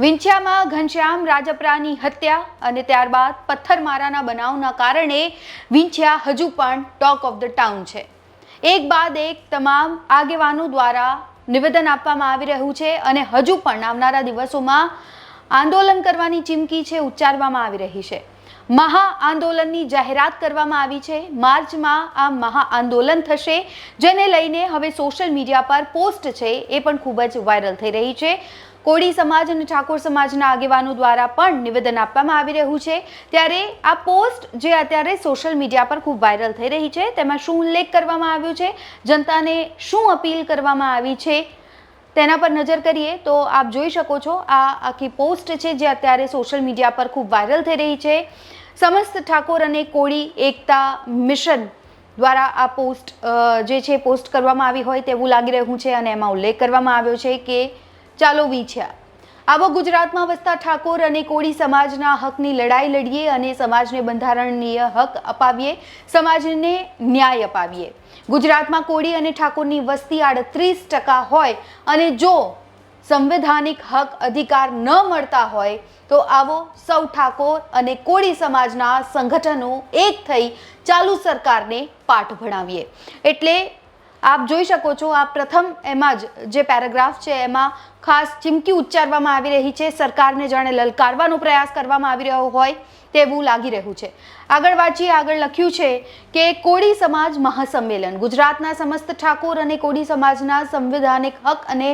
વિંછિયામાં ઘનશ્યામ રાજપરાની હત્યા અને ત્યારબાદ પથ્થરમારાના બનાવના કારણે વિંછિયા હજુ પણ ટોક ઓફ ધ ટાઉન છે. એક બાદ એક તમામ આગેવાનો દ્વારા નિવેદન આપવામાં આવી રહ્યું છે અને હજુ પણ આવનારા દિવસોમાં આંદોલન કરવાની ચીમકી છે ઉચ્ચારવામાં આવી રહી છે. મહા આંદોલનની જાહેરાત કરવામાં આવી છે. માર્ચમાં આ મહા આંદોલન થશે, જેને લઈને હવે સોશિયલ મીડિયા પર પોસ્ટ છે એ પણ ખૂબ જ વાયરલ થઈ રહી છે. કોળી સમાજ અને ઠાકોર સમાજના આગેવાનો દ્વારા પણ નિવેદન આપવામાં આવી રહ્યું છે. ત્યારે આ પોસ્ટ જે અત્યારે સોશિયલ મીડિયા પર ખૂબ વાયરલ થઈ રહી છે, તેમાં શું ઉલ્લેખ કરવામાં આવ્યો છે, જનતાને શું અપીલ કરવામાં આવી છે, તેના પર નજર કરીએ તો આપ જોઈ શકો છો આ આખી પોસ્ટ છે જે અત્યારે સોશિયલ મીડિયા પર ખૂબ વાયરલ થઈ રહી છે. સમસ્ત ઠાકોર અને કોળી એકતા મિશન દ્વારા આ પોસ્ટ જે છે પોસ્ટ કરવામાં આવી હોય તેવું લાગી રહ્યું છે અને એમાં ઉલ્લેખ કરવામાં આવ્યો છે કે ચાલો વિંછિયા, આવો ગુજરાતમાં વસતા ઠાકોર અને કોળી સમાજના હકની લડાઈ લડીએ અને સમાજને બંધારણીય હક અપાવીએ, સમાજને ન્યાય અપાવીએ. ગુજરાતમાં કોળી અને ઠાકોરની વસ્તી 38% હોય અને જો સંવૈધાનિક હક અધિકાર ન મળતા હોય તો આવો સૌ ઠાકોર અને કોળી સમાજના સંગઠનો એક થઈ ચાલુ સરકારને પાઠ ભણાવીએ. એટલે આપ જોઈ શકો છો આ પ્રથમ એમાં જે પેરેગ્રાફ છે એમાં ખાસ ચીમકી ઉચ્ચારવામાં આવી રહી છે. સરકારને જાણે લલકારવાનો પ્રયાસ કરવામાં આવી રહ્યો હોય તેવું લાગી રહ્યું છે. આગળ વાંચીએ. આગળ લખ્યું છે કે કોળી સમાજ મહાસંમેલન ગુજરાતના સમસ્ત ઠાકોર અને કોળી સમાજના સંવૈધાનિક હક અને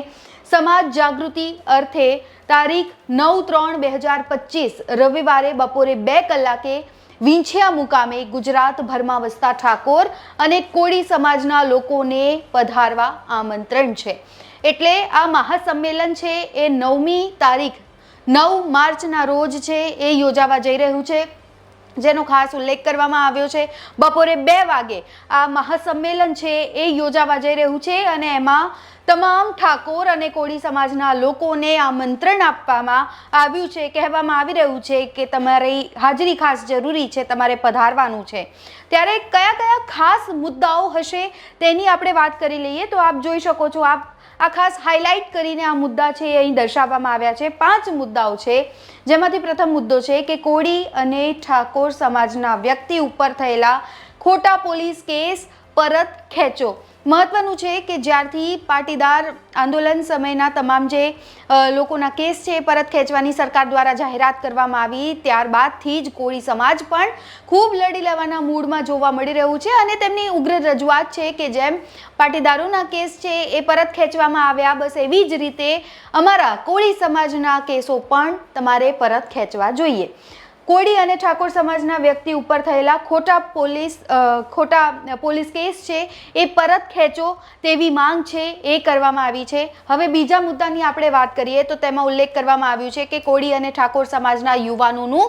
સમાજ જાગૃતિ અર્થે તારીખ 9/3/2025 રવિવારે બપોરે 2 કલાકે વિંછિયા મુકામે ગુજરાતભરમાં વસતા ઠાકોર અને કોળી સમાજના લોકોને પધારવા આમંત્રણ છે. એટલે આ મહાસંમેલન છે એ 9મી તારીખ 9 માર્ચના રોજ છે એ યોજાવા જઈ રહ્યું છે, જેનો ખાસ ઉલ્લેખ કરવામાં આવ્યો છે. બપોરે 2 વાગે આ મહાસંમેલન છે એ યોજાવા જઈ રહ્યું છે અને એમાં તમામ ઠાકોર અને કોળી સમાજના લોકોને આમંત્રણ આપવામાં આવ્યું છે. કહેવામાં આવી રહ્યું છે કે તમારી હાજરી ખાસ જરૂરી છે, તમારે પધારવાનું છે. ત્યારે કયા કયા ખાસ મુદ્દાઓ હશે તેની આપણે વાત કરી લઈએ તો આપ જોઈ શકો છો, આપ આ ખાસ હાઇલાઇટ કરીને આ મુદ્દા છે એ અહીં દર્શાવવામાં આવ્યા છે. 5 મુદ્દાઓ છે, જેમાંથી પ્રથમ મુદ્દો છે કે કોળી અને ઠાકોર સમાજના વ્યક્તિ ઉપર થયેલા ખોટા પોલીસ કેસ પરત ખેંચો. મહત્વનું છે કે જ્યારથી પાટીદાર આંદોલન સમયના તમામ જે લોકોના કેસ છે એ પરત ખેંચવાની સરકાર દ્વારા જાહેરાત કરવામાં આવી, ત્યારબાદથી જ કોળી સમાજ પણ ખૂબ લડી લેવાના મૂડમાં જોવા મળી રહ્યું છે અને તેમની ઉગ્ર રજૂઆત છે કે જેમ પાટીદારોના કેસ છે એ પરત ખેંચવામાં આવ્યા, બસ એવી જ રીતે અમારા કોળી સમાજના કેસો પણ તમારે પરત ખેંચવા જોઈએ. કોળી અને ઠાકોર સમાજના વ્યક્તિ ઉપર થયેલા ખોટા પોલીસ કેસ છે એ પરત ખેંચો તેવી માંગ છે એ કરવામાં આવી છે. હવે બીજા મુદ્દાની આપણે વાત કરીએ તો તેમાં ઉલ્લેખ કરવામાં આવ્યું છે કે કોળી અને ઠાકોર સમાજના યુવાનોનું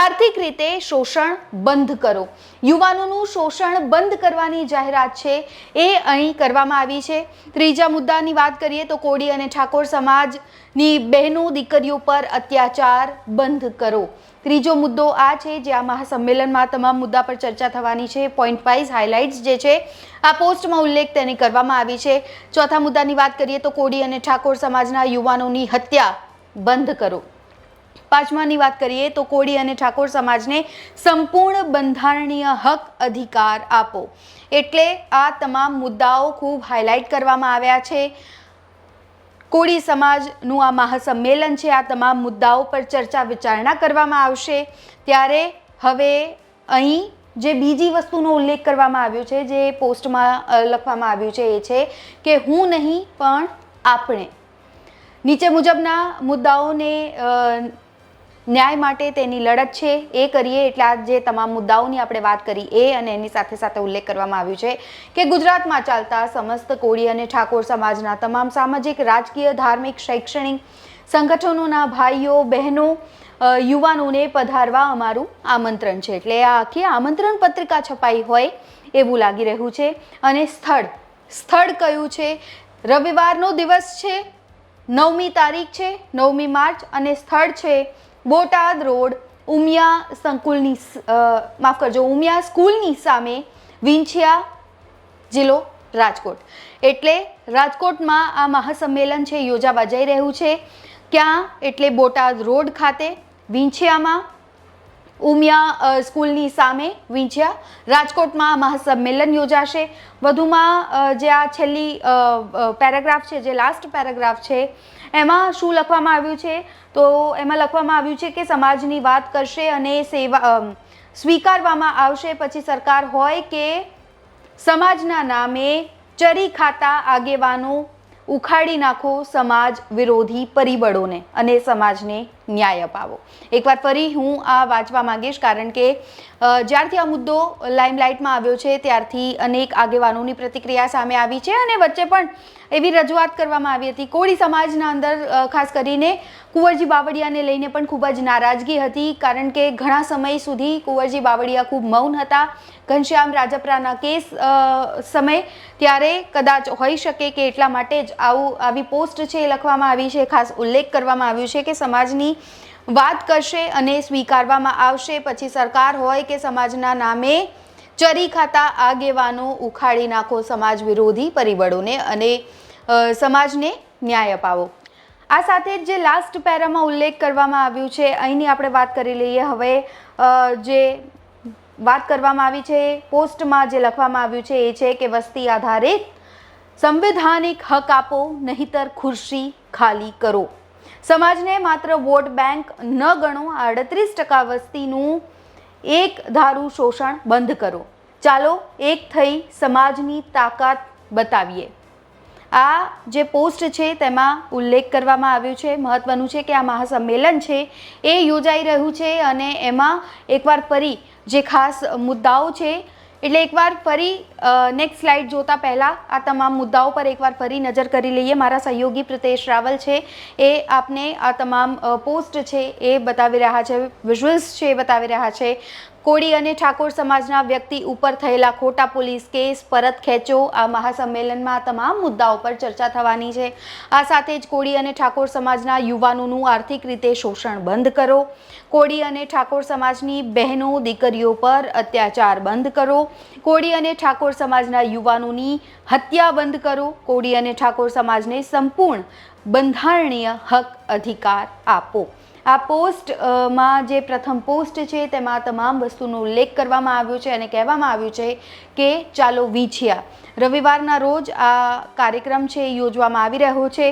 આર્થિક રીતે શોષણ બંધ કરો. યુવાનોનું શોષણ બંધ કરવાની જાહેરાત છે એ અહીં કરવામાં આવી છે. ત્રીજા મુદ્દાની વાત કરીએ તો કોળી અને ઠાકોર સમાજની બહેનો દીકરીઓ પર અત્યાચાર બંધ કરો. ત્રીજો મુદ્દો આ છે જે આ મહાસંમેલનમાં તમામ મુદ્દા પર ચર્ચા થવાની છે. પોઈન્ટ વાઇઝ હાઇલાઇટ્સ જે છે આ પોસ્ટમાં ઉલ્લેખ તેની કરવામાં આવી છે. ચોથા મુદ્દાની વાત કરીએ તો કોળી અને ઠાકોર સમાજના યુવાનોની હત્યા બંધ કરો. પાંચમાની વાત કરીએ તો કોળી અને ઠાકોર સમાજને સંપૂર્ણ બંધારણીય હક અધિકાર આપો. એટલે આ તમામ મુદ્દાઓ ખૂબ હાઇલાઇટ કરવામાં આવ્યા છે. કોળી સમાજનું આ મહાસંમેલન છે, આ તમામ મુદ્દાઓ પર ચર્ચા વિચારણા કરવામાં આવશે. ત્યારે હવે અહીં જે બીજી વસ્તુનો ઉલ્લેખ કરવામાં આવ્યો છે, જે પોસ્ટમાં લખવામાં આવ્યું છે, એ છે કે હું નહીં પણ આપણે. નીચે મુજબના મુદ્દાઓને ન્યાય માટે તેની લડત છે એ કરીએ. એટલે આ જે તમામ મુદ્દાઓની આપણે વાત કરી એ અને એની સાથે સાથે ઉલ્લેખ કરવામાં આવ્યું છે કે ગુજરાતમાં ચાલતા સમસ્ત કોળી અને ઠાકોર સમાજના તમામ સામાજિક, રાજકીય, ધાર્મિક, શૈક્ષણિક સંગઠનોના ભાઈઓ બહેનો યુવાનોને પધારવા અમારું આમંત્રણ છે. એટલે આ આખી આમંત્રણ પત્રિકા છપાઈ હોય એવું લાગી રહ્યું છે. અને સ્થળ કયું છે? રવિવારનો દિવસ છે, 9મી તારીખ છે, 9મી માર્ચ, અને સ્થળ છે બોટાદ રોડ, ઉમિયા સ્કૂલની સામે, વિંછિયા, જિલ્લો રાજકોટ. એટલે રાજકોટમાં આ મહાસંમેલન છે યોજાવા જઈ રહ્યું છે. ક્યાં એટલે બોટાદ રોડ ખાતે વિંછિયામાં ઉમિયા સ્કૂલની સામે વિંછિયા. રાજકોટમાં મહાસંમેલન યોજાશે. વધુમાં જે આ છેલ્લી પેરેગ્રાફ છે, જે લાસ્ટ પેરેગ્રાફ છે, એમાં શું લખવામાં આવ્યું છે? તો એમાં લખવામાં આવ્યું છે કે સમાજની વાત કરશે અને સેવા સ્વીકારવામાં આવશે. પછી સરકાર હોય કે સમાજના નામે ચરી ખાતા આગેવાનો ઉખાડી નાખો સમાજ વિરોધી પરિબળોને અને સમાજને ન્યાય અપાવો. એકવાર ફરી હું આ વાંચવા માંગીશ, કારણ કે જ્યારથી આ મુદ્દો લાઇમલાઇટમાં આવ્યો છે ત્યારથી અનેક આગેવાનોની પ્રતિક્રિયા સામે આવી છે અને વચ્ચે પણ એવી રજૂઆત કરવામાં આવી હતી. કોળી સમાજના અંદર ખાસ કરીને કુંવરજી બાવળિયાને લઈને પણ ખૂબ જ નારાજગી હતી, કારણ કે ઘણા સમય સુધી કુંવરજી બાવળિયા ખૂબ મૌન હતા. ઘનશ્યામ રાજપરાના કેસ સમય ત્યારે કદાચ હોઈ શકે કે એટલા માટે જ આવી પોસ્ટ છે એ લખવામાં આવી છે. ખાસ ઉલ્લેખ કરવામાં આવ્યું છે કે સમાજની વાત કરશે અને સ્વીકારવામાં આવશે. પછી સરકાર હોય કે સમાજના નામે ચરી ખાતા આગેવાનો ઉખાડી નાખો સમાજ વિરોધી પરિબળોને અને સમાજને ન્યાય અપાવો. આ સાથે જ જે લાસ્ટ પેરામાં ઉલ્લેખ કરવામાં આવ્યું છે, અહીંની આપણે વાત કરી લઈએ. હવે જે વાત કરવામાં આવી છે પોસ્ટમાં જે લખવામાં આવ્યું છે એ છે કે વસ્તી આધારિત સંવૈધાનિક હક આપો, નહીતર ખુરશી ખાલી કરો. સમાજને માત્ર વોટ બેંક ન ગણો. 38% વસ્તીનું એક ધારું શોષણ બંધ કરો. ચાલો એક થઈ સમાજની તાકાત બતાવીએ. આ જે પોસ્ટ છે તેમાં ઉલ્લેખ કરવામાં આવ્યો છે. મહત્વનું છે કે આ મહાસંમેલન છે એ યોજાઈ રહ્યું છે અને એમાં એકવાર ફરી જે ખાસ મુદ્દાઓ છે, એટલે એકવાર ફરી નેક્સ્ટ સ્લાઇડ જોતા પહેલાં આ તમામ મુદ્દાઓ પર એકવાર ફરી નજર કરી લઈએ. મારા સહયોગી પ્રિતેશ રાવલ છે એ આપને આ તમામ પોસ્ટ છે એ બતાવી રહ્યા છે, વિઝ્યુઅલ્સ છે એ બતાવી રહ્યા છે. કોળી અને ઠાકોર સમાજના વ્યક્તિ ઉપર થયેલા ખોટા પોલીસ કેસ પરત ખેંચો. આ મહાસંમેલનમાં આ તમામ મુદ્દાઓ પર ચર્ચા થવાની છે. આ સાથે જ કોળી અને ઠાકોર સમાજના યુવાનોનું આર્થિક રીતે શોષણ બંધ કરો. કોળી અને ઠાકોર સમાજની બહેનો દીકરીઓ પર અત્યાચાર બંધ કરો. કોળી અને ઠાકોર સમાજના યુવાનોની હત્યા બંધ કરો. કોળી અને ઠાકોર સમાજને સંપૂર્ણ બંધારણીય હક અધિકાર આપો. આ પોસ્ટમાં જે પ્રથમ પોસ્ટ છે તેમાં તમામ વસ્તુનો ઉલ્લેખ કરવામાં આવ્યો છે અને કહેવામાં આવ્યું છે કે ચાલો વિંછિયા. રવિવારના રોજ આ કાર્યક્રમ છે યોજવામાં આવી રહ્યો છે.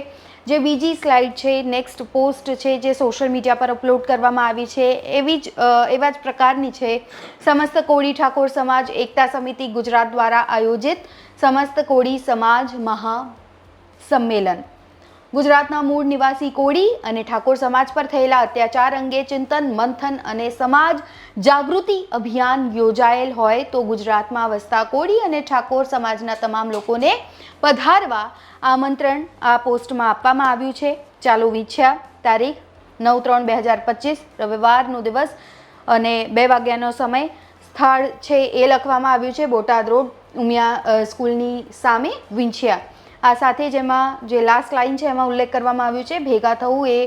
જે બીજી સ્લાઇડ છે, નેક્સ્ટ પોસ્ટ છે જે સોશિયલ મીડિયા પર અપલોડ કરવામાં આવી છે એવા જ પ્રકારની છે. સમસ્ત કોળી ઠાકોર સમાજ એકતા સમિતિ ગુજરાત દ્વારા આયોજિત સમસ્ત કોળી સમાજ મહાસંમેલન. ગુજરાતના મૂળ નિવાસી કોળી અને ઠાકોર સમાજ પર થયેલા અત્યાચાર અંગે ચિંતન મંથન અને સમાજ જાગૃતિ અભિયાન યોજાયેલ હોય તો ગુજરાતમાં વસતા કોળી અને ઠાકોર સમાજના તમામ લોકોને પધારવા આમંત્રણ આ પોસ્ટમાં આપવામાં આવ્યું છે. ચાલો વિંછિયા, તારીખ 9/3/2025 રવિવારનો દિવસ અને 2 વાગ્યાનો સમય. સ્થળ છે એ લખવામાં આવ્યું છે બોટાદ રોડ ઉમિયા સ્કૂલની સામે વિંછિયા. આ સાથે જ એમાં જે લાસ્ટ લાઇન છે એમાં ઉલ્લેખ કરવામાં આવ્યું છે ભેગા થવું એ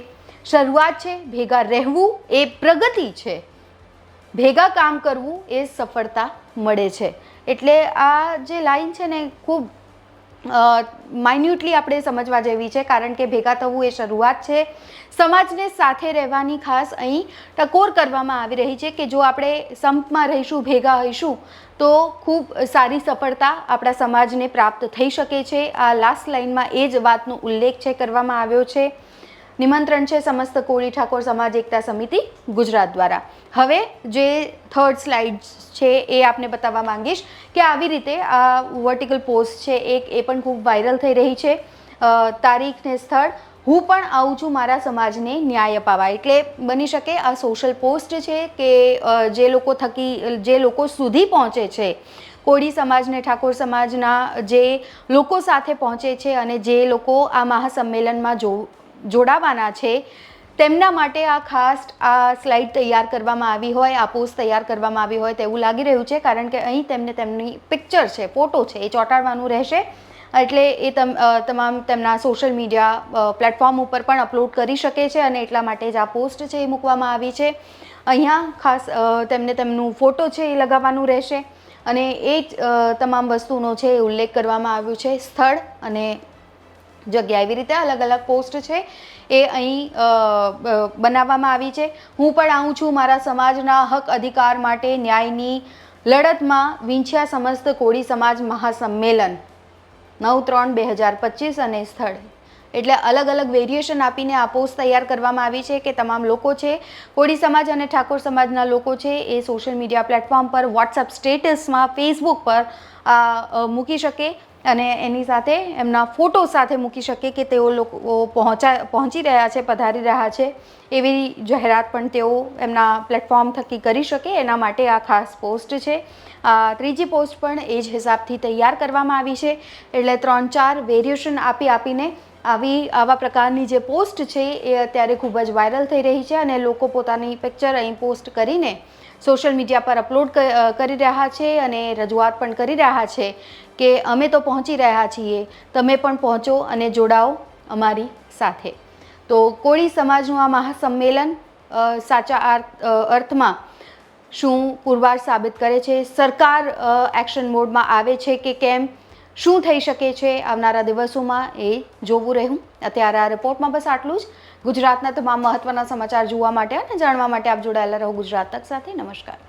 શરૂઆત છે, ભેગા રહેવું એ પ્રગતિ છે, ભેગા કામ કરવું એ સફળતા મળે છે. એટલે આ જે લાઇન છે ને ખૂબ માઇન્યુટલી આપણે સમજવા જેવી છે, કારણ કે ભેગા થવું એ શરૂઆત છે. સમાજને સાથે રહેવાની ખાસ અહીં ટકોર કરવામાં આવી રહી છે કે જો આપણે સંપમાં રહીશું, ભેગા હોઈશું તો ખૂબ સારી સફળતા આપણા સમાજને પ્રાપ્ત થઈ શકે છે. આ લાસ્ટ લાઇનમાં એ જ વાતનો ઉલ્લેખ છે કરવામાં આવ્યો છે. નિમંત્રણ છે સમસ્ત કોળી ઠાકોર સમાજ એકતા સમિતિ ગુજરાત દ્વારા. હવે જે થર્ડ સ્લાઇડ છે એ આપને બતાવવા માંગીશ કે આવી રીતે આ વર્ટિકલ પોસ્ટ છે એ પણ ખૂબ વાયરલ થઈ રહી છે. તારીખ ને સ્થળ, હું પણ આવું છું મારા સમાજને ન્યાય અપાવવા. એટલે બની શકે આ સોશિયલ પોસ્ટ છે કે જે લોકો થકી જે લોકો સુધી પહોંચે છે, કોળી સમાજને ઠાકોર સમાજના જે લોકો સાથે પહોંચે છે અને જે લોકો આ મહાસંમેલનમાં જોડાવાના છે તેમના માટે આ ખાસ આ સ્લાઇડ તૈયાર કરવામાં આવી હોય, આ પોસ્ટ તૈયાર કરવામાં આવી હોય તેવું લાગી રહ્યું છે, કારણ કે અહીં તેમને તેમની પિક્ચર છે, ફોટો છે એ ચોંટાડવાનું રહેશે. એટલે એ તમામ તેમના સોશિયલ મીડિયા પ્લેટફોર્મ ઉપર પણ અપલોડ કરી શકે છે અને એટલા માટે જ આ પોસ્ટ છે એ મૂકવામાં આવી છે. અહીંયા ખાસ તેમને તેમનું ફોટો છે એ લગાવવાનું રહેશે અને એ જ તમામ વસ્તુનો છે એ ઉલ્લેખ કરવામાં આવ્યો છે. સ્થળ અને જગ્યા. એવી રીતે અલગ અલગ પોસ્ટ છે એ અહીં બનાવવામાં આવી છે. હું પણ આવું છું મારા સમાજના હક અધિકાર માટે ન્યાયની લડતમાં વિંછિયા સમસ્ત કોળી સમાજ મહાસંમેલન 9/3/2025 અને સ્થળ એટલે અલગ અલગ વેરિએશન આપીને આ પોસ્ટ તૈયાર કરવામાં આવી છે કે તમામ લોકો છે કોળી સમાજ અને ઠાકોર સમાજના લોકો છે એ સોશિયલ મીડિયા પ્લેટફોર્મ પર, વોટ્સઅપ સ્ટેટસમાં, ફેસબુક પર મૂકી શકે અને એની સાથે એમના ફોટો સાથે મૂકી શકે કે તેઓ લોકો પહોંચી રહ્યા છે, પધારી રહ્યા છે એવી જાહેરાત પણ તેઓ એમના પ્લેટફોર્મ થકી કરી શકે. એના માટે આ ખાસ પોસ્ટ છે. ત્રીજી પોસ્ટ પણ એ જ હિસાબથી તૈયાર કરવામાં આવી છે. એટલે 3-4 વેરિએશન આપીને આવા પ્રકારની જે પોસ્ટ છે એ અત્યારે ખૂબ જ વાયરલ થઈ રહી છે અને લોકો પોતાની પિક્ચર અહીં પોસ્ટ કરીને સોશિયલ મીડિયા પર અપલોડ કરી રહ્યા છે અને રજૂઆત પણ કરી રહ્યા છે કે અમે તો પહોંચી રહ્યા છીએ, તમે પણ પહોંચો અને જોડાઓ અમારી સાથે. તો કોળી સમાજનું આ મહાસંમેલન સાચા અર્થમાં શું પુરવાર સાબિત કરે છે? સરકાર એક્શન મોડમાં આવે છે કે કેમ? શું થઈ શકે છે આવનારા દિવસોમાં એ જોવું રહ્યું. અત્યારે આ રિપોર્ટમાં બસ આટલું જ. ગુજરાતના તમામ મહત્વના સમાચાર જોવા માટે અને જાણવા માટે આપ જોડાયેલા રહો ગુજરાત તક સાથે. નમસ્કાર.